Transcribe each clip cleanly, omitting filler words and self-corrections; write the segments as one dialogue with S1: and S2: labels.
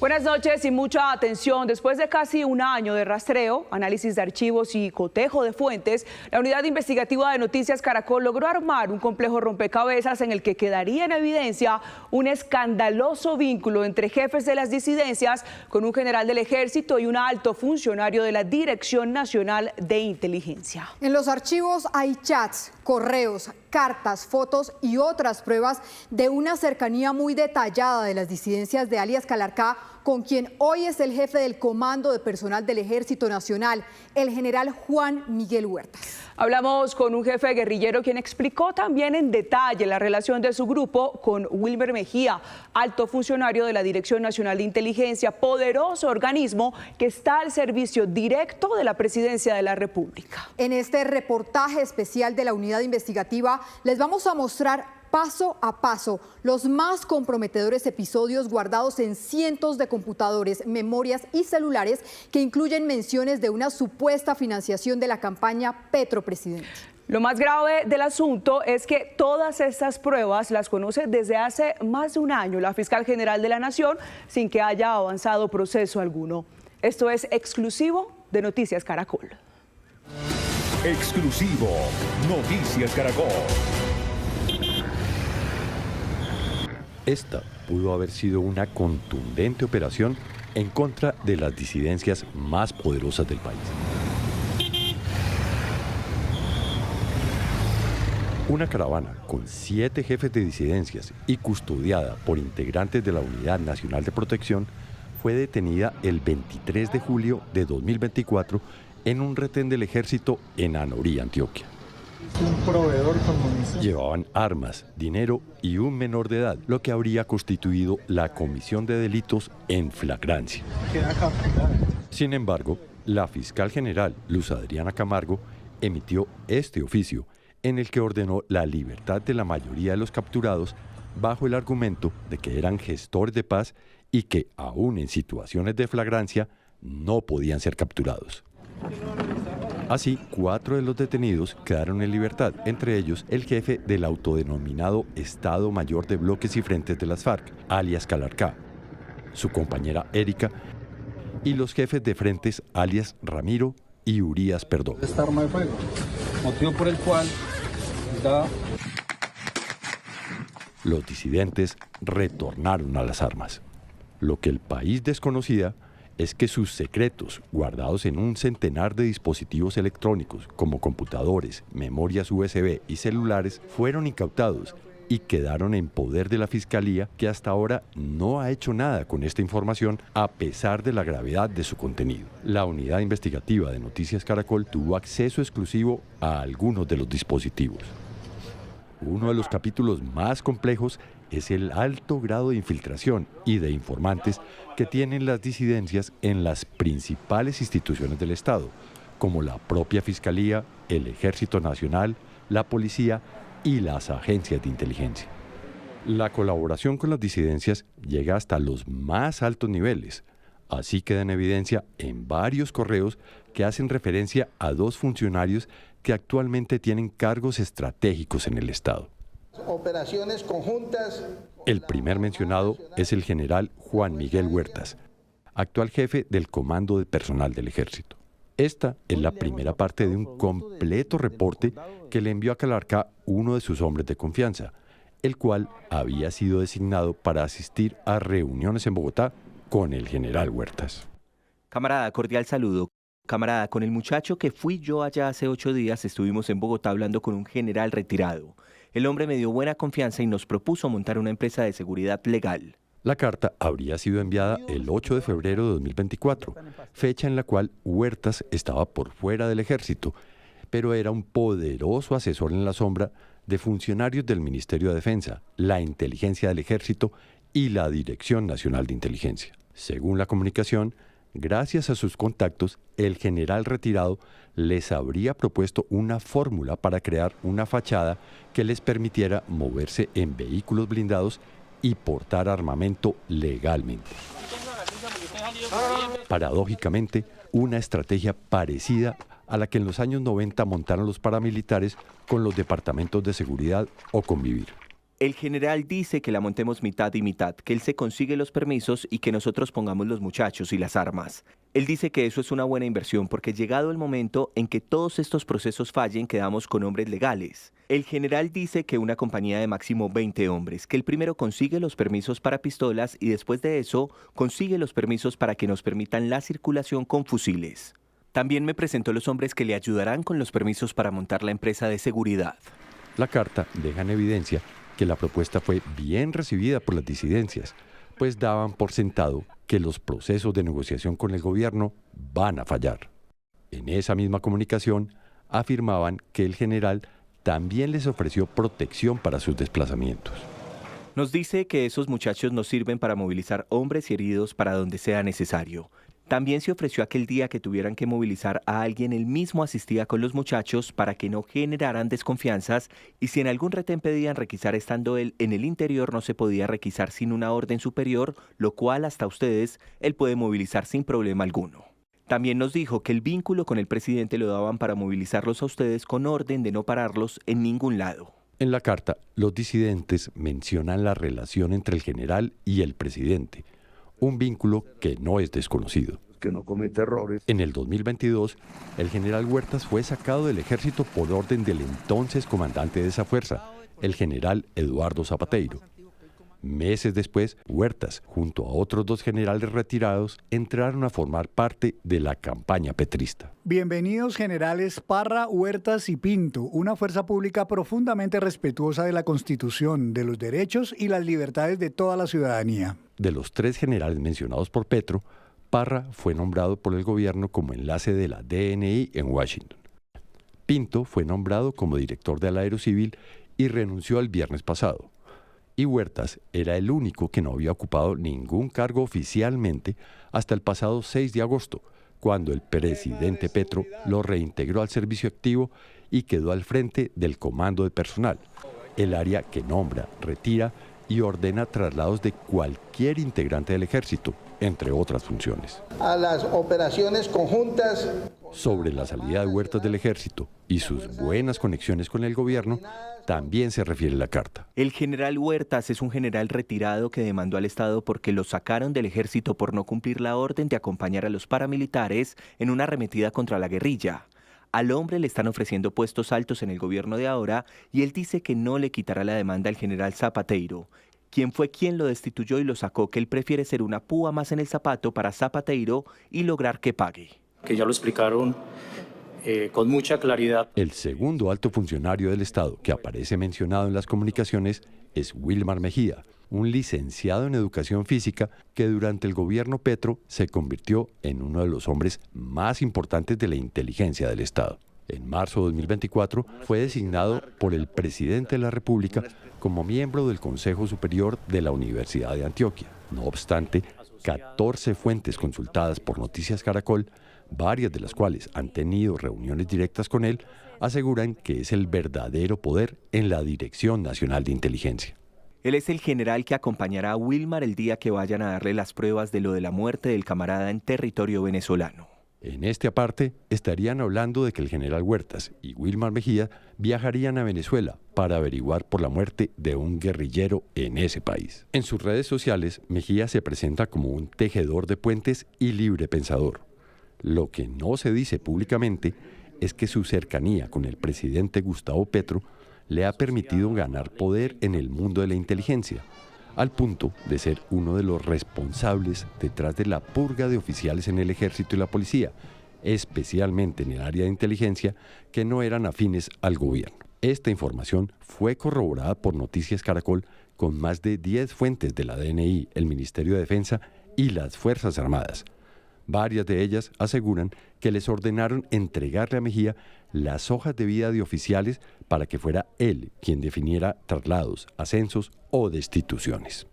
S1: Buenas noches y mucha atención. Después de casi un año de rastreo, análisis de archivos y cotejo de fuentes, la Unidad Investigativa de Noticias Caracol logró armar un complejo rompecabezas en el que quedaría en evidencia un escandaloso vínculo entre jefes de las disidencias con un general del Ejército y un alto funcionario de la Dirección Nacional de Inteligencia.
S2: En los archivos hay chats, correos, cartas, fotos y otras pruebas de una cercanía muy detallada de las disidencias de alias Calarcá con quien hoy es el jefe del Comando de Personal del Ejército Nacional, el general Juan Miguel Huertas.
S1: Hablamos con un jefe guerrillero quien explicó también en detalle la relación de su grupo con Wilmer Mejía, alto funcionario de la Dirección Nacional de Inteligencia, poderoso organismo que está al servicio directo de la Presidencia de la República.
S2: En este reportaje especial de la Unidad Investigativa les vamos a mostrar paso a paso los más comprometedores episodios guardados en cientos de computadores, memorias y celulares que incluyen menciones de una supuesta financiación de la campaña Petro-Presidente.
S1: Lo más grave del asunto es que todas estas pruebas las conoce desde hace más de un año la fiscal general de la Nación sin que haya avanzado proceso alguno. Esto es exclusivo de Noticias Caracol.
S3: Exclusivo Noticias Caracol.
S4: Esta pudo haber sido una contundente operación en contra de las disidencias más poderosas del país. Una caravana con 7 jefes de disidencias y custodiada por integrantes de la Unidad Nacional de Protección fue detenida el 23 de julio de 2024 en un retén del ejército en Anorí, Antioquia.
S5: Un proveedor con munición.
S4: Llevaban armas, dinero y un menor de edad, lo que habría constituido la comisión de delitos en flagrancia. Sin embargo, la fiscal general Luz Adriana Camargo emitió este oficio en el que ordenó la libertad de la mayoría de los capturados bajo el argumento de que eran gestores de paz y que, aún en situaciones de flagrancia, no podían ser capturados. Así, 4 de los detenidos quedaron en libertad, entre ellos el jefe del autodenominado Estado Mayor de Bloques y Frentes de las FARC, alias Calarcá, su compañera Erika, y los jefes de frentes, alias Ramiro y Urias Perdón.
S5: Esta arma de fuego, motivo por el cual
S4: Los disidentes retornaron a las armas. Lo que el país desconocía es que sus secretos, guardados en un centenar de dispositivos electrónicos como computadores, memorias USB y celulares, fueron incautados y quedaron en poder de la Fiscalía, que hasta ahora no ha hecho nada con esta información a pesar de la gravedad de su contenido. La Unidad Investigativa de Noticias Caracol tuvo acceso exclusivo a algunos de los dispositivos. Uno de los capítulos más complejos es el alto grado de infiltración y de informantes que tienen las disidencias en las principales instituciones del Estado, como la propia Fiscalía, el Ejército Nacional, la Policía y las agencias de inteligencia. La colaboración con las disidencias llega hasta los más altos niveles. Así queda en evidencia en varios correos que hacen referencia a 2 funcionarios que actualmente tienen cargos estratégicos en el Estado.
S6: Operaciones conjuntas.
S4: El primer mencionado es el general Juan Miguel Huertas, actual jefe del Comando de Personal del Ejército. Esta es la primera parte de un completo reporte que le envió a Calarcá uno de sus hombres de confianza, el cual había sido designado para asistir a reuniones en Bogotá con el general Huertas.
S7: Camarada, cordial saludo. Camarada, con el muchacho que fui yo allá hace 8 días estuvimos en Bogotá hablando con un general retirado. El hombre me dio buena confianza y nos propuso montar una empresa de seguridad legal.
S4: La carta habría sido enviada el 8 de febrero de 2024, fecha en la cual Huertas estaba por fuera del ejército, pero era un poderoso asesor en la sombra de funcionarios del Ministerio de Defensa, la Inteligencia del Ejército y la Dirección Nacional de Inteligencia. Según la comunicación, gracias a sus contactos, el general retirado les habría propuesto una fórmula para crear una fachada que les permitiera moverse en vehículos blindados y portar armamento legalmente. Paradójicamente, una estrategia parecida a la que en los años 90 montaron los paramilitares con los departamentos de seguridad o Convivir.
S7: El general dice que la montemos mitad y mitad, que él se consigue los permisos y que nosotros pongamos los muchachos y las armas. Él dice que eso es una buena inversión porque llegado el momento en que todos estos procesos fallen, quedamos con hombres legales. El general dice que una compañía de máximo 20 hombres, que el primero consigue los permisos para pistolas y después de eso consigue los permisos para que nos permitan la circulación con fusiles. También me presentó los hombres que le ayudarán con los permisos para montar la empresa de seguridad.
S4: La carta deja en evidencia que la propuesta fue bien recibida por las disidencias, pues daban por sentado que los procesos de negociación con el gobierno van a fallar. En esa misma comunicación afirmaban que el general también les ofreció protección para sus desplazamientos.
S7: Nos dice que esos muchachos nos sirven para movilizar hombres y heridos para donde sea necesario. También se ofreció aquel día que tuvieran que movilizar a alguien, él mismo asistía con los muchachos para que no generaran desconfianzas y si en algún retén pedían requisar estando él en el interior no se podía requisar sin una orden superior, lo cual hasta ustedes él puede movilizar sin problema alguno. También nos dijo que el vínculo con el presidente lo daban para movilizarlos a ustedes con orden de no pararlos en ningún lado.
S4: En la carta, los disidentes mencionan la relación entre el general y el presidente, un vínculo que no es desconocido.
S8: Que no comete errores.
S4: En el 2022, el general Huertas fue sacado del ejército por orden del entonces comandante de esa fuerza, el general Eduardo Zapateiro. Meses después, Huertas, junto a otros 2 generales retirados, entraron a formar parte de la campaña petrista.
S9: Bienvenidos generales Parra, Huertas y Pinto, una fuerza pública profundamente respetuosa de la Constitución, de los derechos y las libertades de toda la ciudadanía.
S4: De los 3 generales mencionados por Petro, Parra fue nombrado por el gobierno como enlace de la DNI en Washington. Pinto fue nombrado como director del Aerocivil y renunció el viernes pasado. Y Huertas era el único que no había ocupado ningún cargo oficialmente hasta el pasado 6 de agosto, cuando el presidente Petro lo reintegró al servicio activo y quedó al frente del comando de personal, el área que nombra, retira y ordena traslados de cualquier integrante del ejército, entre otras funciones.
S6: A las operaciones conjuntas.
S4: Sobre la salida de Huertas del ejército y sus buenas conexiones con el gobierno, también se refiere la carta.
S7: El general Huertas es un general retirado que demandó al Estado porque lo sacaron del ejército por no cumplir la orden de acompañar a los paramilitares en una arremetida contra la guerrilla. Al hombre le están ofreciendo puestos altos en el gobierno de ahora y él dice que no le quitará la demanda al general Zapateiro, quien fue quien lo destituyó y lo sacó, que él prefiere ser una púa más en el zapato para Zapateiro y lograr que pague.
S10: Que ya lo explicaron con mucha claridad.
S4: El segundo alto funcionario del Estado que aparece mencionado en las comunicaciones es Wilmar Mejía, un licenciado en educación física que durante el gobierno Petro se convirtió en uno de los hombres más importantes de la inteligencia del Estado. En marzo de 2024 fue designado por el presidente de la República como miembro del Consejo Superior de la Universidad de Antioquia. No obstante, 14 fuentes consultadas por Noticias Caracol, varias de las cuales han tenido reuniones directas con él, aseguran que es el verdadero poder en la Dirección Nacional de Inteligencia.
S7: Él es el general que acompañará a Wilmar el día que vayan a darle las pruebas de lo de la muerte del camarada en territorio venezolano.
S4: En este aparte, estarían hablando de que el general Huertas y Wilmar Mejía viajarían a Venezuela para averiguar por la muerte de un guerrillero en ese país. En sus redes sociales, Mejía se presenta como un tejedor de puentes y libre pensador. Lo que no se dice públicamente es que su cercanía con el presidente Gustavo Petro le ha permitido ganar poder en el mundo de la inteligencia, al punto de ser uno de los responsables detrás de la purga de oficiales en el ejército y la policía, especialmente en el área de inteligencia, que no eran afines al gobierno. Esta información fue corroborada por Noticias Caracol con más de 10 fuentes de la DNI, el Ministerio de Defensa y las Fuerzas Armadas. Varias de ellas aseguran que les ordenaron entregarle a Mejía las hojas de vida de oficiales para que fuera él quien definiera traslados, ascensos o destituciones.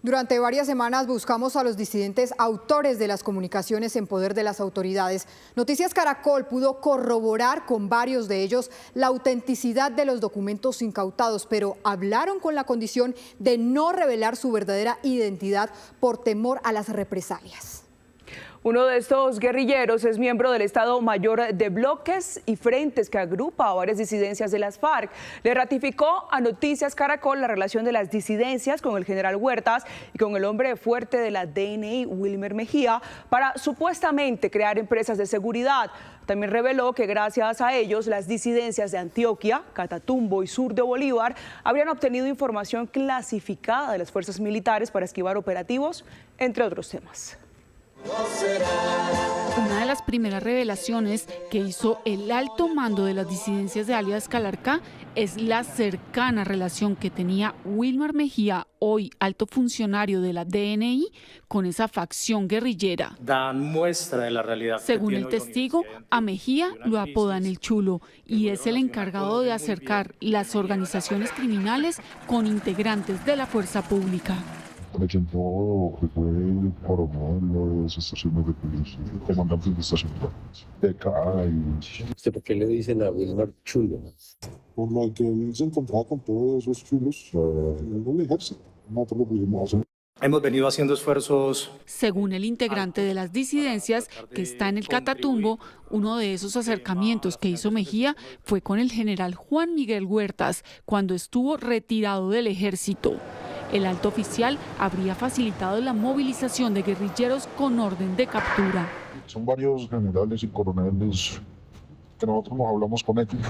S2: Durante varias semanas buscamos a los disidentes autores de las comunicaciones en poder de las autoridades. Noticias Caracol pudo corroborar con varios de ellos la autenticidad de los documentos incautados, pero hablaron con la condición de no revelar su verdadera identidad por temor a las represalias.
S1: Uno de estos guerrilleros es miembro del Estado Mayor de Bloques y Frentes que agrupa a varias disidencias de las FARC. Le ratificó a Noticias Caracol la relación de las disidencias con el general Huertas y con el hombre fuerte de la DNI, Wilmer Mejía, para supuestamente crear empresas de seguridad. También reveló que gracias a ellos las disidencias de Antioquia, Catatumbo y sur de Bolívar habrían obtenido información clasificada de las fuerzas militares para esquivar operativos, entre otros temas.
S8: Una de las primeras revelaciones que hizo el alto mando de las disidencias de alias Calarcá es la cercana relación que tenía Wilmer Mejía, hoy alto funcionario de la DNI, con esa facción guerrillera.
S10: Dan muestra de la realidad.
S8: Según el testigo, a Mejía lo apodan el Chulo y es el encargado de acercar las organizaciones criminales con integrantes de la fuerza pública.
S11: Presentó que fue coronel de las estaciones de policía, comandante de estaciones de CAI.
S12: ¿Usted por qué le dicen a Wilmer Chulo?
S11: Por lo que él se encontraba con todos esos chulos en el ejército. Nosotros lo pusimos a hacer.
S10: Hemos venido haciendo esfuerzos.
S8: Según el integrante de las disidencias que está en el Catatumbo, uno de esos acercamientos que hizo Mejía fue con el general Juan Miguel Huertas cuando estuvo retirado del ejército. El alto oficial habría facilitado la movilización de guerrilleros con orden de captura.
S11: Son varios generales y coroneles que nosotros nos hablamos con ellos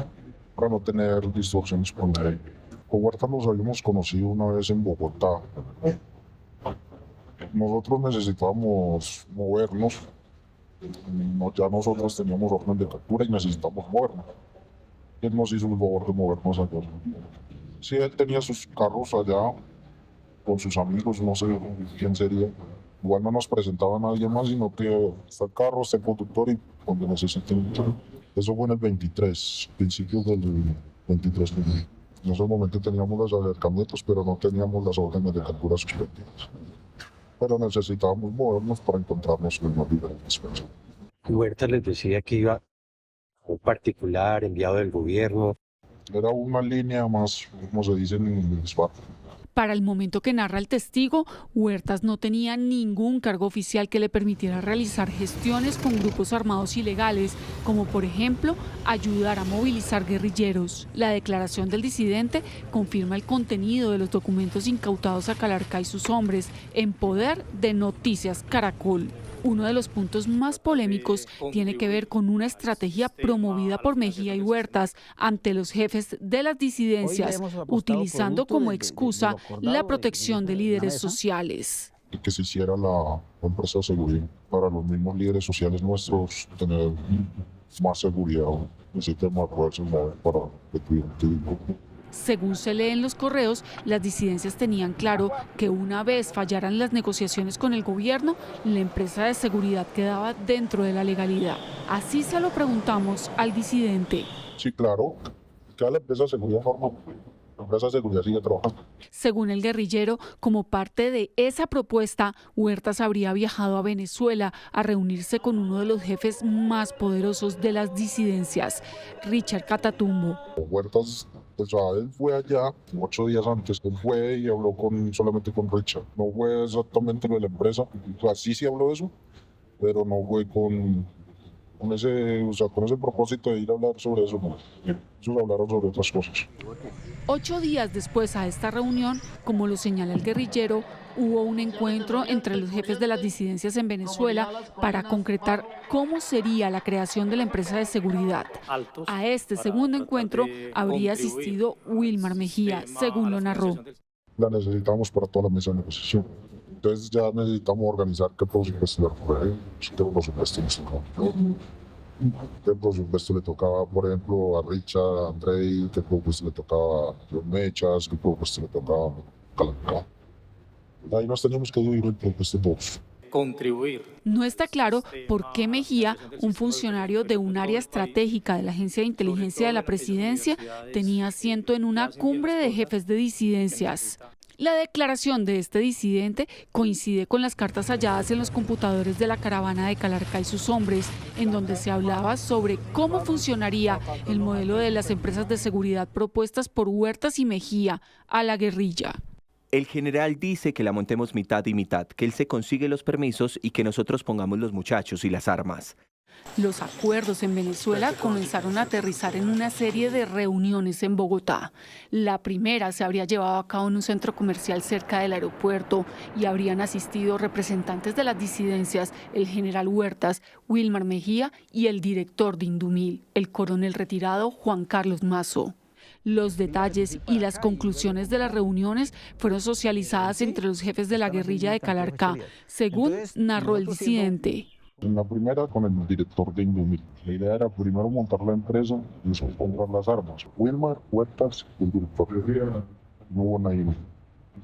S11: para no tener distorsiones con la ley. Con Huerta nos habíamos conocido una vez en Bogotá. Nosotros necesitábamos movernos. Ya nosotros teníamos orden de captura y necesitamos movernos. Él nos hizo el favor de movernos allá. Sí, él tenía sus carros allá con sus amigos, no sé quién sería. Igual no nos presentaba a nadie más, sino que está el carro, está el conductor y donde necesiten. Eso fue en el 23, principios del 23. En ese momento teníamos los acercamientos, pero no teníamos las órdenes de captura suspendidas. Pero necesitábamos movernos para encontrarnos con los diferentes personas.
S12: Huerta les decía que iba un particular enviado del gobierno.
S11: Era una línea más, como se dice en España.
S8: Para el momento que narra el testigo, Huertas no tenía ningún cargo oficial que le permitiera realizar gestiones con grupos armados ilegales, como por ejemplo ayudar a movilizar guerrilleros. La declaración del disidente confirma el contenido de los documentos incautados a Calarcá y sus hombres en poder de Noticias Caracol. Uno de los puntos más polémicos tiene que ver con una estrategia promovida por Mejía y Huertas ante los jefes de las disidencias, utilizando como excusa la protección de líderes sociales.
S11: Que se hiciera la empresa de seguridad para los mismos líderes sociales nuestros, tener más seguridad, necesitamos poderse mover para que tuvieran tiempo.
S8: Según se lee en los correos, las disidencias tenían claro que una vez fallaran las negociaciones con el gobierno, la empresa de seguridad quedaba dentro de la legalidad. Así se lo preguntamos al disidente.
S11: Sí, claro, que la empresa de seguridad normal. La empresa de seguridad sigue trabajando.
S8: Según el guerrillero, como parte de esa propuesta, Huertas habría viajado a Venezuela a reunirse con uno de los jefes más poderosos de las disidencias, Richard Catatumbo.
S11: Huertas, él fue allá 8 días antes, él fue y habló solamente con Richard. No fue exactamente lo de la empresa, sí habló de eso, pero no fue con ese propósito de ir a hablar sobre eso, no. Ellos hablaron sobre otras cosas.
S8: 8 días después a esta reunión, como lo señala el guerrillero, hubo un encuentro entre los jefes de las disidencias en Venezuela para concretar cómo sería la creación de la empresa de seguridad. A este segundo encuentro habría asistido Wilmer Mejía, según lo narró.
S11: La necesitamos para toda la mesa de negociación. Entonces ya necesitamos organizar qué presupuesto le tocaba, por ejemplo, a Richard, a Andrei, qué presupuesto le tocaba a John Mechas, qué presupuesto le tocaba a Calarcá. Ahí nos teníamos que dividir el presupuesto todos.
S10: Contribuir.
S8: No está claro por qué Mejía, un funcionario de un área estratégica de la Agencia de Inteligencia de la Presidencia, tenía asiento en una cumbre de jefes de disidencias. La declaración de este disidente coincide con las cartas halladas en los computadores de la caravana de Calarcá y sus hombres, en donde se hablaba sobre cómo funcionaría el modelo de las empresas de seguridad propuestas por Huertas y Mejía a la guerrilla.
S7: El general dice que la montemos mitad y mitad, que él se consigue los permisos y que nosotros pongamos los muchachos y las armas.
S8: Los acuerdos en Venezuela comenzaron a aterrizar en una serie de reuniones en Bogotá. La primera se habría llevado a cabo en un centro comercial cerca del aeropuerto y habrían asistido representantes de las disidencias, el general Huertas, Wilmar Mejía y el director de Indumil, el coronel retirado Juan Carlos Mazo. Los detalles y las conclusiones de las reuniones fueron socializadas entre los jefes de la guerrilla de Calarcá, según narró el disidente.
S11: En la primera con el director de Indumil. La idea era primero montar la empresa y después comprar las armas. Wilmar, Huertas y el director de guerrilla. No hubo nadie,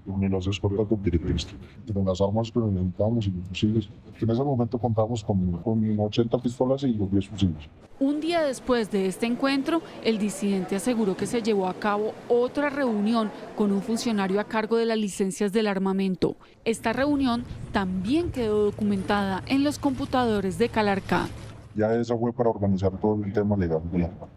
S11: ni los escoltas del director. Pero las armas que necesitábamos y los fusiles. En ese momento contamos con 80 pistolas y los 10 fusiles.
S8: Un día después de este encuentro, el disidente aseguró que se llevó a cabo otra reunión con un funcionario a cargo de las licencias del armamento. Esta reunión también quedó documentada en los computadores de Calarcá.
S11: Ya esa fue para organizar todo el tema legal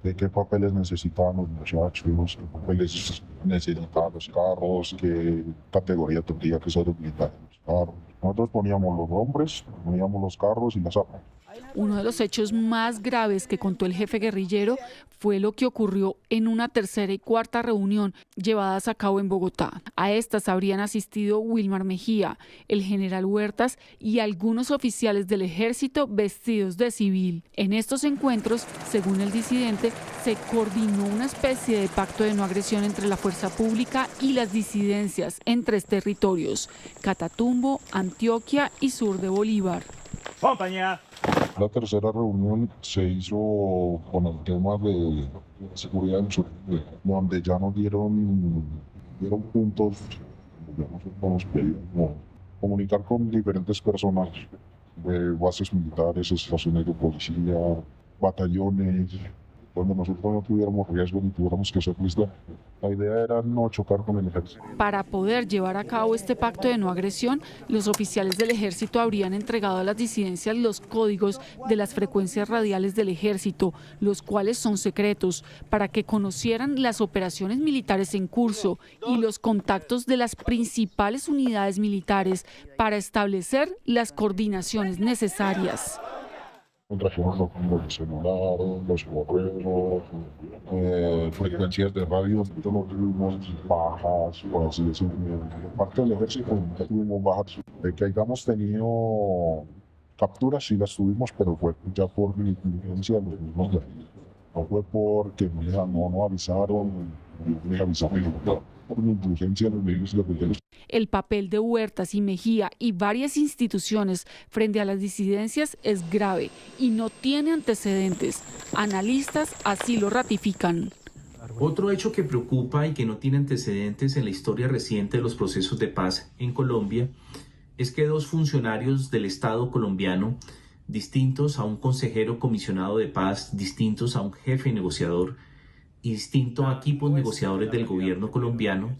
S11: de qué papeles necesitaban los muchachos, qué papeles necesitaban los carros, qué categoría tendría que ser habilitada los carros. Nosotros poníamos los nombres, poníamos los carros y las armas.
S8: Uno de los hechos más graves que contó el jefe guerrillero fue lo que ocurrió en una tercera y cuarta reunión llevadas a cabo en Bogotá. A estas habrían asistido Wilmar Mejía, el general Huertas y algunos oficiales del ejército vestidos de civil. En estos encuentros, según el disidente, se coordinó una especie de pacto de no agresión entre la fuerza pública y las disidencias en 3 territorios: Catatumbo, Antioquia y sur de Bolívar.
S10: Compañía.
S11: La tercera reunión se hizo con el tema de seguridad en sur, donde ya nos dieron puntos, ya nos pedimos comunicar con diferentes personas de bases militares, estaciones de policía, batallones, donde nosotros no tuviéramos riesgo ni tuviéramos que ser listos. La idea era no chocar con el ejército.
S8: Para poder llevar a cabo este pacto de no agresión, los oficiales del ejército habrían entregado a las disidencias los códigos de las frecuencias radiales del ejército, los cuales son secretos, para que conocieran las operaciones militares en curso y los contactos de las principales unidades militares para establecer las coordinaciones necesarias.
S11: Trajimos los celulares, los correos, frecuencias de radio, no tuvimos bajas, por así decirlo. Parte del ejército no tuvimos bajas. De que hayamos tenido capturas, sí las tuvimos, pero fue ya por negligencia de los mismos. No fue porque no avisaron, por negligencia de los mismos guerrilleros.
S8: El papel de Huertas y Mejía y varias instituciones frente a las disidencias es grave y no tiene antecedentes. Analistas así lo ratifican.
S13: Otro hecho que preocupa y que no tiene antecedentes en la historia reciente de los procesos de paz en Colombia es que 2 funcionarios del Estado colombiano, distintos a un consejero comisionado de paz, distintos a un jefe negociador y distinto a equipos negociadores del gobierno colombiano,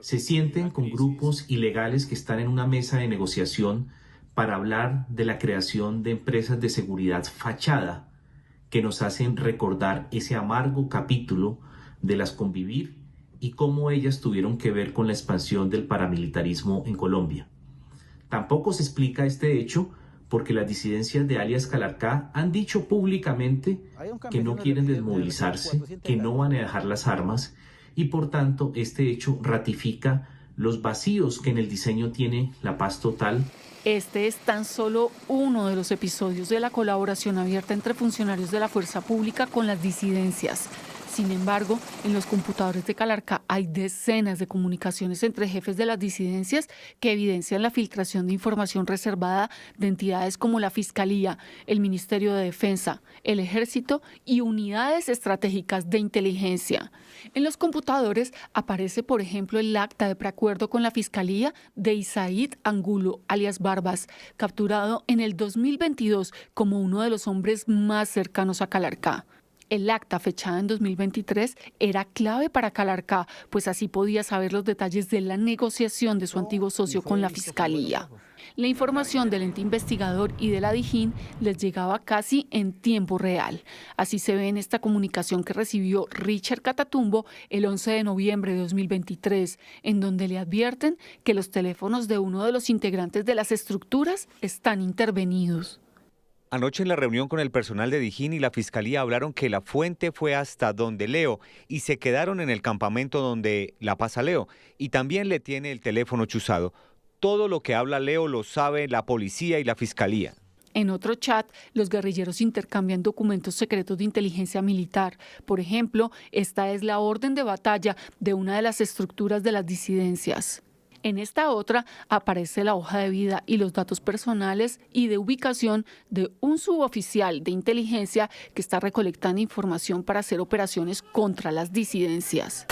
S13: se sienten con grupos ilegales que están en una mesa de negociación para hablar de la creación de empresas de seguridad fachada que nos hacen recordar ese amargo capítulo de las Convivir y cómo ellas tuvieron que ver con la expansión del paramilitarismo en Colombia. Tampoco se explica este hecho porque las disidencias de alias Calarcá han dicho públicamente que no quieren desmovilizarse, que no van a dejar las armas y por tanto este hecho ratifica los vacíos que en el diseño tiene la paz total.
S8: Este es tan solo uno de los episodios de la colaboración abierta entre funcionarios de la fuerza pública con las disidencias. Sin embargo, en los computadores de Calarcá hay decenas de comunicaciones entre jefes de las disidencias que evidencian la filtración de información reservada de entidades como la Fiscalía, el Ministerio de Defensa, el Ejército y unidades estratégicas de inteligencia. En los computadores aparece, por ejemplo, el acta de preacuerdo con la Fiscalía de Isaid Angulo, alias Barbas, capturado en el 2022 como uno de los hombres más cercanos a Calarcá. El acta, fechada en 2023, era clave para Calarcá, pues así podía saber los detalles de la negociación de su antiguo socio con la Fiscalía. La información del ente investigador y de la Dijín les llegaba casi en tiempo real. Así se ve en esta comunicación que recibió Richard Catatumbo el 11 de noviembre de 2023, en donde le advierten que los teléfonos de uno de los integrantes de las estructuras están intervenidos.
S14: Anoche en la reunión con el personal de Dijín y la Fiscalía hablaron que la fuente fue hasta donde Leo y se quedaron en el campamento donde la pasa Leo y también le tiene el teléfono chuzado. Todo lo que habla Leo lo sabe la policía y la Fiscalía.
S8: En otro chat, los guerrilleros intercambian documentos secretos de inteligencia militar. Por ejemplo, esta es la orden de batalla de una de las estructuras de las disidencias. En esta otra aparece la hoja de vida y los datos personales y de ubicación de un suboficial de inteligencia que está recolectando información para hacer operaciones contra las disidencias.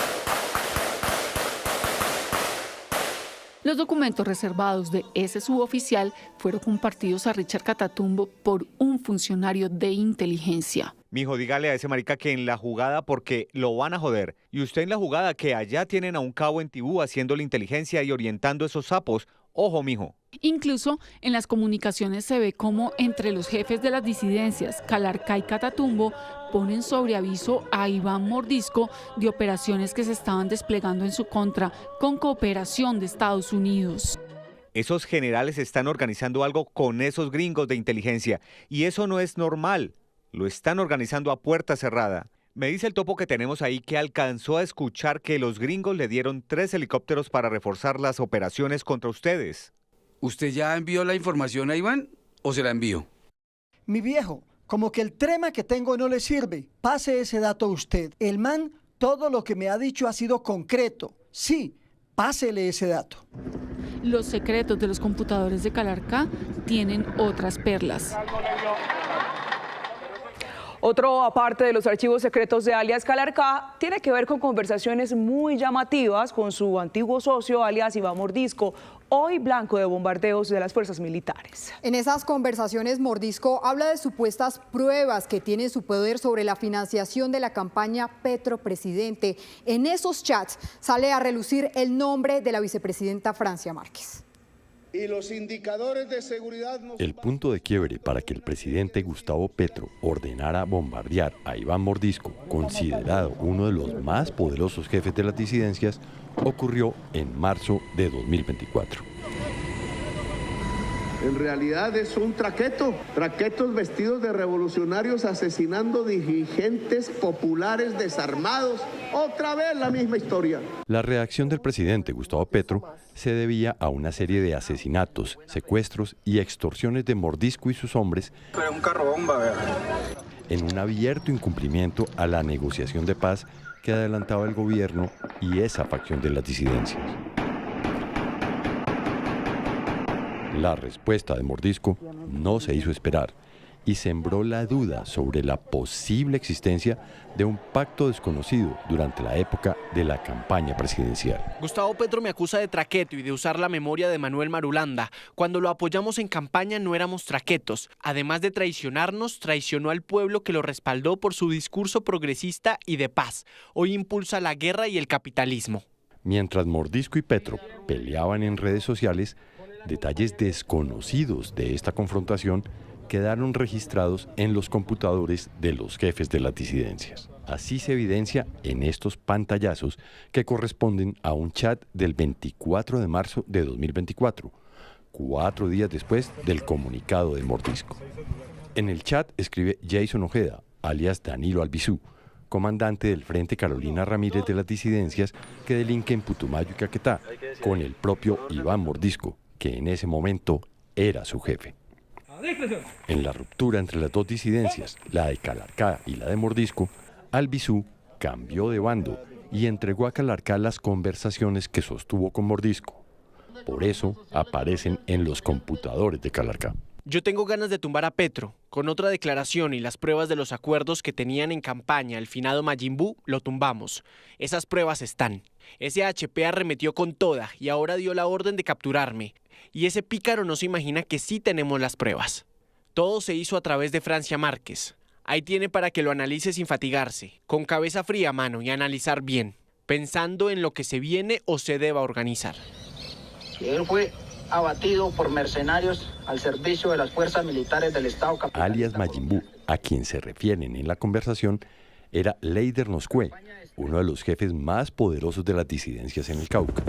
S8: Los documentos reservados de ese suboficial fueron compartidos a Richard Catatumbo por un funcionario de inteligencia.
S14: Mijo, dígale a ese marica que en la jugada porque lo van a joder. Y usted en la jugada que allá tienen a un cabo en Tibú haciendo la inteligencia y orientando esos sapos. Ojo, mijo.
S8: Incluso en las comunicaciones se ve cómo entre los jefes de las disidencias, Calarcá y Catatumbo, ponen sobre aviso a Iván Mordisco de operaciones que se estaban desplegando en su contra con cooperación de Estados Unidos.
S14: Esos generales están organizando algo con esos gringos de inteligencia y eso no es normal. Lo están organizando a puerta cerrada. Me dice el topo que tenemos ahí que alcanzó a escuchar que los gringos le dieron 3 helicópteros para reforzar las operaciones contra ustedes.
S15: ¿Usted ya envió la información a Iván o se la envió?
S16: Mi viejo, como que el trema que tengo no le sirve. Pase ese dato a usted. El man, todo lo que me ha dicho ha sido concreto. Sí, pásele ese dato.
S8: Los secretos de los computadores de Calarcá tienen otras perlas.
S1: Otro aparte de los archivos secretos de alias Calarcá tiene que ver con conversaciones muy llamativas con su antiguo socio alias Iván Mordisco, hoy blanco de bombardeos de las fuerzas militares.
S2: En esas conversaciones Mordisco habla de supuestas pruebas que tiene en su poder sobre la financiación de la campaña Petro Presidente. En esos chats sale a relucir el nombre de la vicepresidenta Francia Márquez.
S6: Y los indicadores de seguridad
S4: El punto de quiebre para que el presidente Gustavo Petro ordenara bombardear a Iván Mordisco, considerado uno de los más poderosos jefes de las disidencias, ocurrió en marzo de 2024.
S6: En realidad es un traquetos vestidos de revolucionarios asesinando dirigentes populares desarmados. Otra vez la misma historia.
S4: La reacción del presidente Gustavo Petro se debía a una serie de asesinatos, secuestros y extorsiones de Mordisco y sus hombres
S5: Un carro bomba, vea.
S4: en un abierto incumplimiento a la negociación de paz que adelantaba el gobierno y esa facción de las disidencias. La respuesta de Mordisco no se hizo esperar y sembró la duda sobre la posible existencia de un pacto desconocido durante la época de la campaña presidencial.
S17: Gustavo Petro me acusa de traqueto y de usar la memoria de Manuel Marulanda. Cuando lo apoyamos en campaña no éramos traquetos. Además de traicionarnos, traicionó al pueblo que lo respaldó por su discurso progresista y de paz. Hoy impulsa la guerra y el capitalismo.
S4: Mientras Mordisco y Petro peleaban en redes sociales, detalles desconocidos de esta confrontación quedaron registrados en los computadores de los jefes de las disidencias. Así se evidencia en estos pantallazos que corresponden a un chat del 24 de marzo de 2024, 4 días después del comunicado de Mordisco. En el chat escribe Jason Ojeda, alias Danilo Albizú, comandante del Frente Carolina Ramírez de las disidencias que delinque en Putumayo y Caquetá, con el propio Iván Mordisco, que en ese momento era su jefe. En la ruptura entre las dos disidencias, la de Calarcá y la de Mordisco, Albizú cambió de bando y entregó a Calarcá las conversaciones que sostuvo con Mordisco. Por eso aparecen en los computadores de Calarcá.
S17: Yo tengo ganas de tumbar a Petro. Con otra declaración y las pruebas de los acuerdos que tenían en campaña el finado Majin Buu, lo tumbamos. Esas pruebas están. Ese HP arremetió con toda y ahora dio la orden de capturarme. Y ese pícaro no se imagina que sí tenemos las pruebas. Todo se hizo a través de Francia Márquez. Ahí tiene para que lo analice sin fatigarse, con cabeza fría, mano, y analizar bien, pensando en lo que se viene o se deba organizar.
S18: Él fue abatido por mercenarios al servicio de las fuerzas militares del Estado capitalista.
S4: Alias Majin Buu, a quien se refieren en la conversación, era Leider Noscue, uno de los jefes más poderosos de las disidencias en el Cauca.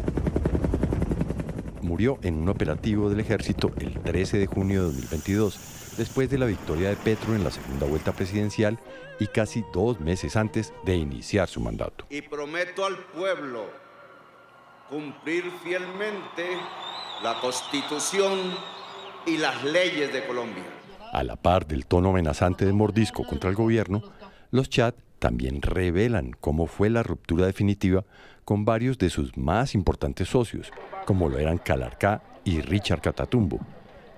S4: Murió en un operativo del ejército el 13 de junio de 2022, después de la victoria de Petro en la segunda vuelta presidencial y casi 2 meses antes de iniciar su mandato.
S19: Y prometo al pueblo cumplir fielmente la Constitución y las leyes de Colombia.
S4: A la par del tono amenazante de Mordisco contra el gobierno, los chats también revelan cómo fue la ruptura definitiva con varios de sus más importantes socios, como lo eran Calarcá y Richard Catatumbo,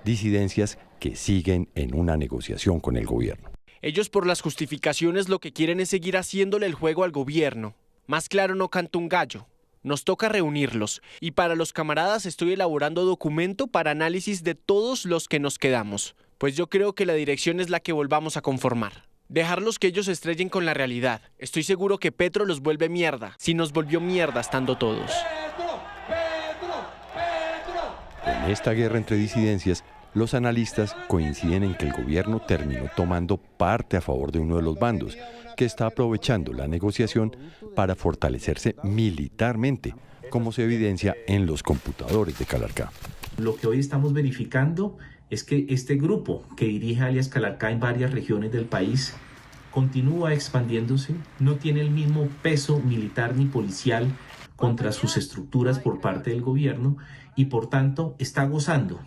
S4: disidencias que siguen en una negociación con el gobierno.
S17: Ellos por las justificaciones lo que quieren es seguir haciéndole el juego al gobierno. Más claro no canta un gallo. Nos toca reunirlos y para los camaradas estoy elaborando documento para análisis de todos los que nos quedamos, pues yo creo que la dirección es la que volvamos a conformar. Dejarlos que ellos se estrellen con la realidad. Estoy seguro que Petro los vuelve mierda, si nos volvió mierda estando todos.
S4: En esta guerra entre disidencias, los analistas coinciden en que el gobierno terminó tomando parte a favor de uno de los bandos, que está aprovechando la negociación para fortalecerse militarmente, como se evidencia en los computadores de Calarcá.
S13: Lo que hoy estamos verificando es que este grupo que dirige alias Calarcá en varias regiones del país continúa expandiéndose, no tiene el mismo peso militar ni policial contra sus estructuras por parte del gobierno y por tanto está gozando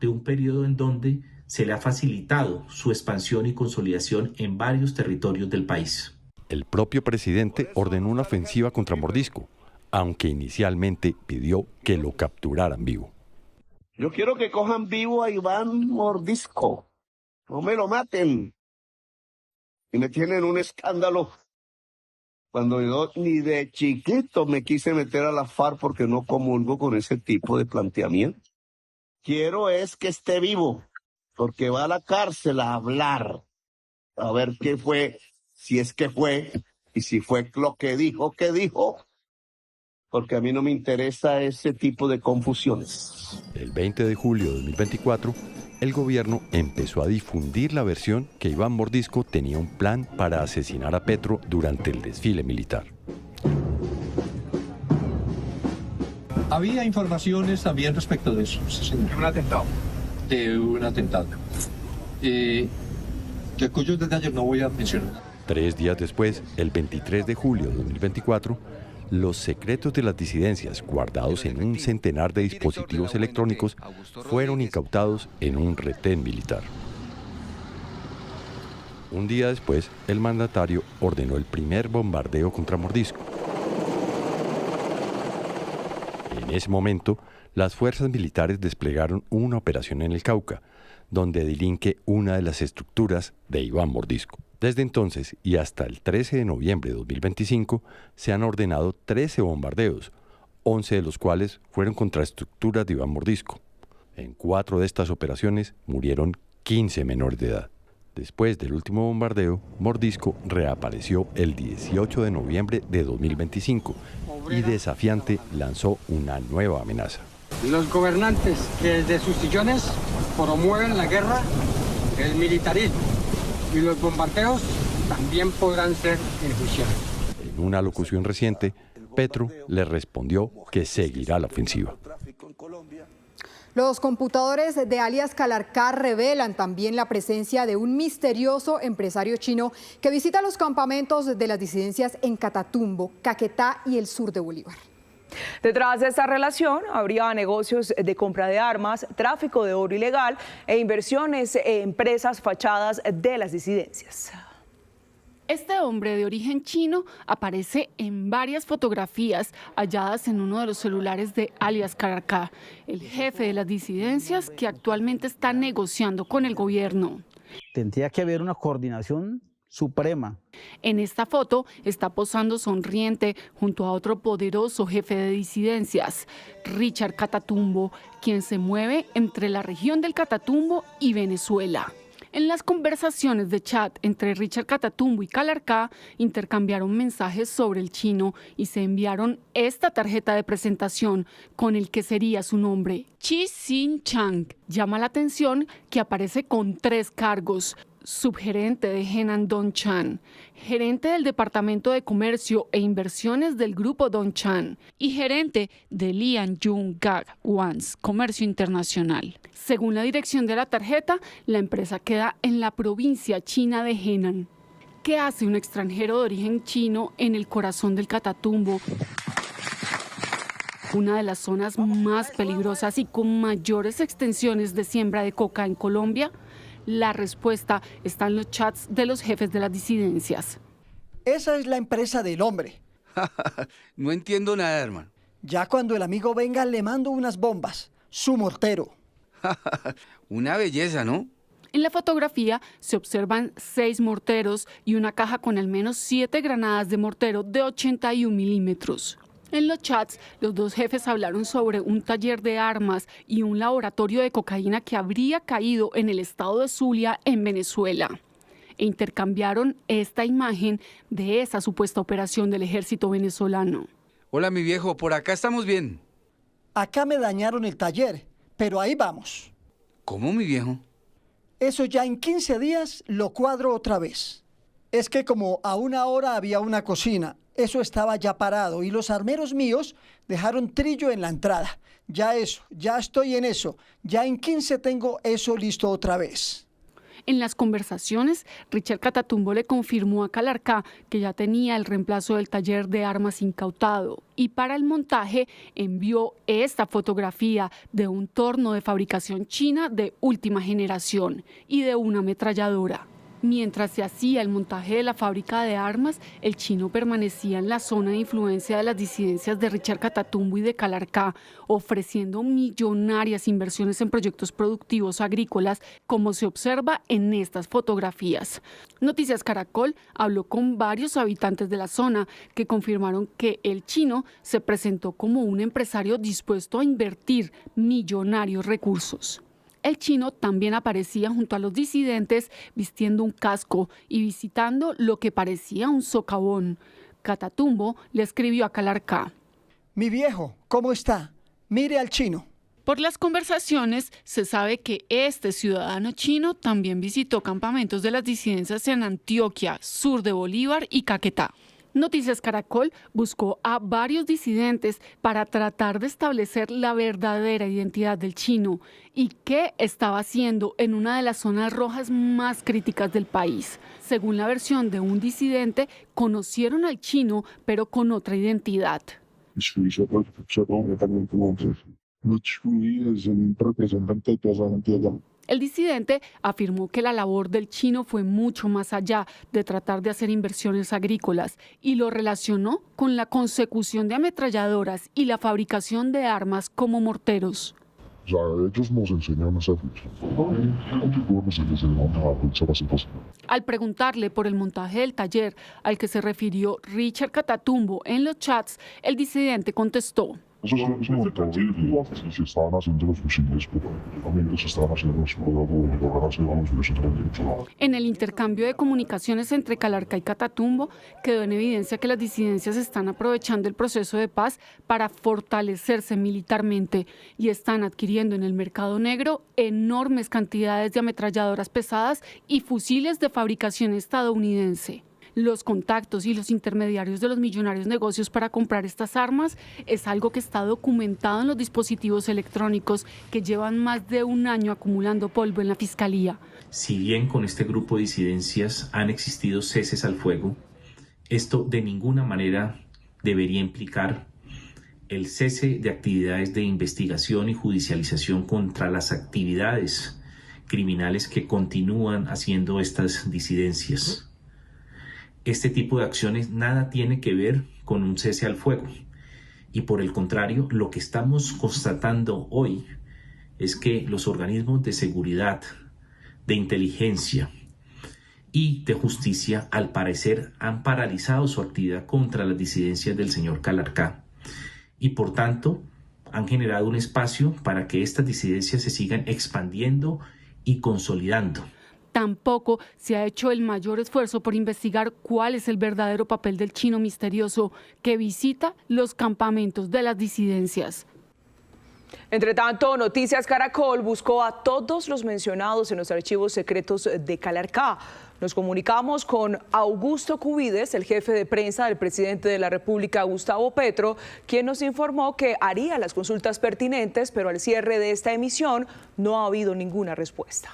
S13: de un periodo en donde se le ha facilitado su expansión y consolidación en varios territorios del país.
S4: El propio presidente ordenó una ofensiva contra Mordisco, aunque inicialmente pidió que lo capturaran vivo.
S6: Yo quiero que cojan vivo a Iván Mordisco. No me lo maten. Y me tienen un escándalo. Cuando yo ni de chiquito me quise meter a la FARC porque no comulgo con ese tipo de planteamiento. Quiero es que esté vivo, porque va a la cárcel a hablar, a ver qué fue, si es que fue, y si fue lo que dijo, porque a mí no me interesa ese tipo de confusiones.
S4: El 20 de julio de 2024, el gobierno empezó a difundir la versión que Iván Mordisco tenía un plan para asesinar a Petro durante el desfile militar.
S5: Había informaciones también respecto de eso.
S10: ¿De un atentado?
S5: De un atentado. De cuyos detalles no voy a mencionar.
S4: 3 días después, el 23 de julio de 2024, los secretos de las disidencias guardados en un centenar de dispositivos electrónicos fueron incautados en un retén militar. Un día después, el mandatario ordenó el primer bombardeo contra Mordisco. En ese momento, las fuerzas militares desplegaron una operación en el Cauca, donde delinque una de las estructuras de Iván Mordisco. Desde entonces y hasta el 13 de noviembre de 2025 se han ordenado 13 bombardeos, 11 de los cuales fueron contra estructuras de Iván Mordisco. En 4 de estas operaciones murieron 15 menores de edad. Después del último bombardeo, Mordisco reapareció el 18 de noviembre de 2025 y desafiante lanzó una nueva amenaza.
S20: Los gobernantes que desde sus sillones promueven la guerra, el militarismo y los bombardeos también podrán ser enjuiciados.
S4: En una locución reciente, Petro le respondió que seguirá la ofensiva.
S2: Los computadores de alias Calarcá revelan también la presencia de un misterioso empresario chino que visita los campamentos de las disidencias en Catatumbo, Caquetá y el sur de Bolívar.
S1: Detrás de esta relación habría negocios de compra de armas, tráfico de oro ilegal e inversiones en empresas fachadas de las disidencias.
S8: Este hombre de origen chino aparece en varias fotografías halladas en uno de los celulares de alias Calarcá, el jefe de las disidencias que actualmente está negociando con el gobierno.
S21: Tendría que haber una coordinación suprema.
S8: En esta foto está posando sonriente junto a otro poderoso jefe de disidencias, Richard Catatumbo, quien se mueve entre la región del Catatumbo y Venezuela. En las conversaciones de chat entre Richard Catatumbo y Calarcá, intercambiaron mensajes sobre el chino y se enviaron esta tarjeta de presentación con el que sería su nombre, Chi Sin Chang. Llama la atención que aparece con 3 cargos: subgerente de Henan Dongchan, gerente del Departamento de Comercio e Inversiones del Grupo Dongchan y gerente de Lianyun Gag Wans, Comercio Internacional. Según la dirección de la tarjeta, la empresa queda en la provincia china de Henan. ¿Qué hace un extranjero de origen chino en el corazón del Catatumbo, una de las zonas más peligrosas y con mayores extensiones de siembra de coca en Colombia? La respuesta está en los chats de los jefes de las disidencias.
S16: Esa es la empresa del hombre.
S15: No entiendo nada, hermano.
S16: Ya cuando el amigo venga le mando unas bombas, su mortero.
S15: Una belleza, ¿no?
S8: En la fotografía se observan 6 morteros y una caja con al menos 7 granadas de mortero de 81 milímetros. En los chats, los 2 jefes hablaron sobre un taller de armas y un laboratorio de cocaína que habría caído en el estado de Zulia, en Venezuela. E intercambiaron esta imagen de esa supuesta operación del ejército venezolano.
S15: Hola, mi viejo, por acá estamos bien.
S16: Acá me dañaron el taller, pero ahí vamos.
S15: ¿Cómo, mi viejo?
S16: Eso ya en 15 días lo cuadro otra vez. Es que como a 1 hora había una cocina, eso estaba ya parado y los armeros míos dejaron trillo en la entrada. Ya estoy en eso. Ya en 15 tengo eso listo otra vez.
S8: En las conversaciones, Richard Catatumbo le confirmó a Calarcá que ya tenía el reemplazo del taller de armas incautado y para el montaje envió esta fotografía de un torno de fabricación china de última generación y de una ametralladora. Mientras se hacía el montaje de la fábrica de armas, el chino permanecía en la zona de influencia de las disidencias de Richard Catatumbo y de Calarcá, ofreciendo millonarias inversiones en proyectos productivos agrícolas, como se observa en estas fotografías. Noticias Caracol habló con varios habitantes de la zona que confirmaron que el chino se presentó como un empresario dispuesto a invertir millonarios recursos. El chino también aparecía junto a los disidentes vistiendo un casco y visitando lo que parecía un socavón. Catatumbo le escribió a Calarcá:
S16: Mi viejo, ¿cómo está? Mire al chino.
S8: Por las conversaciones se sabe que este ciudadano chino también visitó campamentos de las disidencias en Antioquia, sur de Bolívar y Caquetá. Noticias Caracol buscó a varios disidentes para tratar de establecer la verdadera identidad del chino y qué estaba haciendo en una de las zonas rojas más críticas del país. Según la versión de un disidente, conocieron al chino, pero con otra identidad. El disidente afirmó que la labor del chino fue mucho más allá de tratar de hacer inversiones agrícolas y lo relacionó con la consecución de ametralladoras y la fabricación de armas como morteros.
S11: O sea, ellos nos enseñan a hacer eso.
S8: Al preguntarle por el montaje del taller al que se refirió Richard Catatumbo en los chats, el disidente contestó:
S11: Eso se estaban haciendo los fusiles, pero también se estaban haciendo los
S8: En el intercambio de comunicaciones entre Calarcá y Catatumbo quedó en evidencia que las disidencias están aprovechando el proceso de paz para fortalecerse militarmente y están adquiriendo en el mercado negro enormes cantidades de ametralladoras pesadas y fusiles de fabricación estadounidense. Los contactos y los intermediarios de los millonarios negocios para comprar estas armas es algo que está documentado en los dispositivos electrónicos que llevan más de 1 año acumulando polvo en la Fiscalía.
S13: Si bien con este grupo de disidencias han existido ceses al fuego, esto de ninguna manera debería implicar el cese de actividades de investigación y judicialización contra las actividades criminales que continúan haciendo estas disidencias. Este tipo de acciones nada tiene que ver con un cese al fuego y por el contrario, lo que estamos constatando hoy es que los organismos de seguridad, de inteligencia y de justicia al parecer han paralizado su actividad contra las disidencias del señor Calarcá y por tanto han generado un espacio para que estas disidencias se sigan expandiendo y consolidando.
S8: Tampoco se ha hecho el mayor esfuerzo por investigar cuál es el verdadero papel del chino misterioso que visita los campamentos de las disidencias.
S1: Entre tanto, Noticias Caracol buscó a todos los mencionados en los archivos secretos de Calarcá. Nos comunicamos con Augusto Cubides, el jefe de prensa del presidente de la República, Gustavo Petro, quien nos informó que haría las consultas pertinentes, pero al cierre de esta emisión no ha habido ninguna respuesta.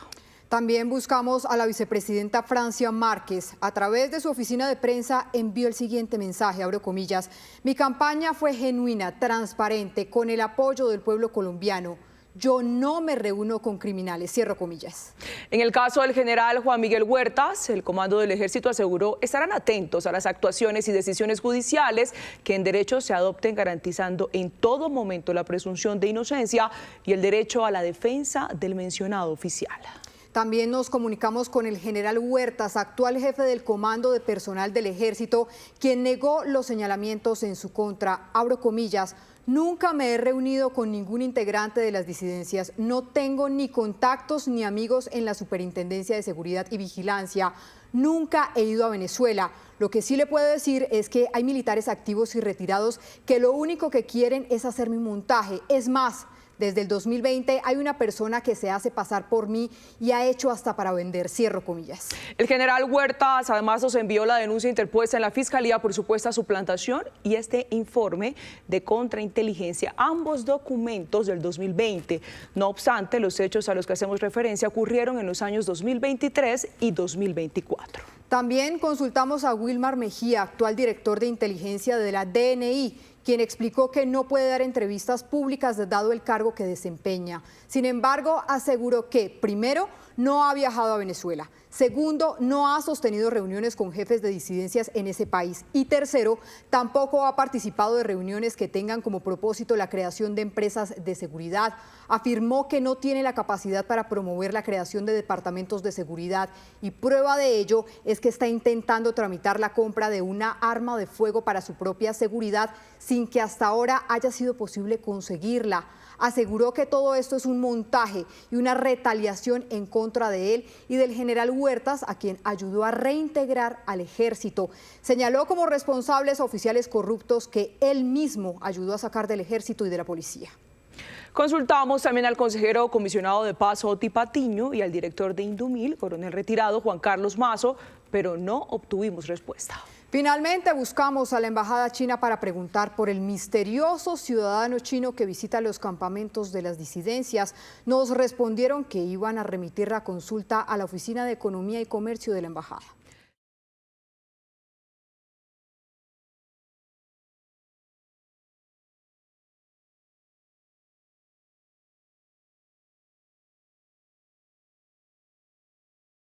S2: También buscamos a la vicepresidenta Francia Márquez. A través de su oficina de prensa envió el siguiente mensaje, abro comillas: mi campaña fue genuina, transparente, con el apoyo del pueblo colombiano. Yo no me reúno con criminales, cierro comillas.
S1: En el caso del general Juan Miguel Huertas, el comando del Ejército aseguró estarán atentos a las actuaciones y decisiones judiciales que en derecho se adopten, garantizando en todo momento la presunción de inocencia y el derecho a la defensa del mencionado oficial.
S2: También nos comunicamos con el general Huertas, actual jefe del Comando de Personal del Ejército, quien negó los señalamientos en su contra. Abro comillas: nunca me he reunido con ningún integrante de las disidencias, no tengo ni contactos ni amigos en la Superintendencia de Seguridad y Vigilancia, nunca he ido a Venezuela. Lo que sí le puedo decir es que hay militares activos y retirados que lo único que quieren es hacerme un montaje. Es más, desde el 2020 hay una persona que se hace pasar por mí y ha hecho hasta para vender, cierro comillas.
S1: El general Huertas además nos envió la denuncia interpuesta en la Fiscalía por supuesta suplantación y este informe de contrainteligencia, ambos documentos del 2020. No obstante, los hechos a los que hacemos referencia ocurrieron en los años 2023 y 2024.
S2: También consultamos a Wilmar Mejía, actual director de inteligencia de la DNI, quien explicó que no puede dar entrevistas públicas dado el cargo que desempeña. Sin embargo, aseguró que, primero, no ha viajado a Venezuela. Segundo, no ha sostenido reuniones con jefes de disidencias en ese país. Y tercero, tampoco ha participado de reuniones que tengan como propósito la creación de empresas de seguridad. Afirmó que no tiene la capacidad para promover la creación de departamentos de seguridad y prueba de ello es que está intentando tramitar la compra de una arma de fuego para su propia seguridad sin que hasta ahora haya sido posible conseguirla. Aseguró que todo esto es un montaje y una retaliación en contra de él y del general Huertas, a quien ayudó a reintegrar al ejército. Señaló como responsables a oficiales corruptos que él mismo ayudó a sacar del ejército y de la policía.
S1: Consultamos también al consejero comisionado de paz, Oti Patiño, y al director de Indumil, coronel retirado Juan Carlos Mazo, pero no obtuvimos respuesta.
S2: Finalmente buscamos a la embajada china para preguntar por el misterioso ciudadano chino que visita los campamentos de las disidencias. Nos respondieron que iban a remitir la consulta a la Oficina de Economía y Comercio de la embajada.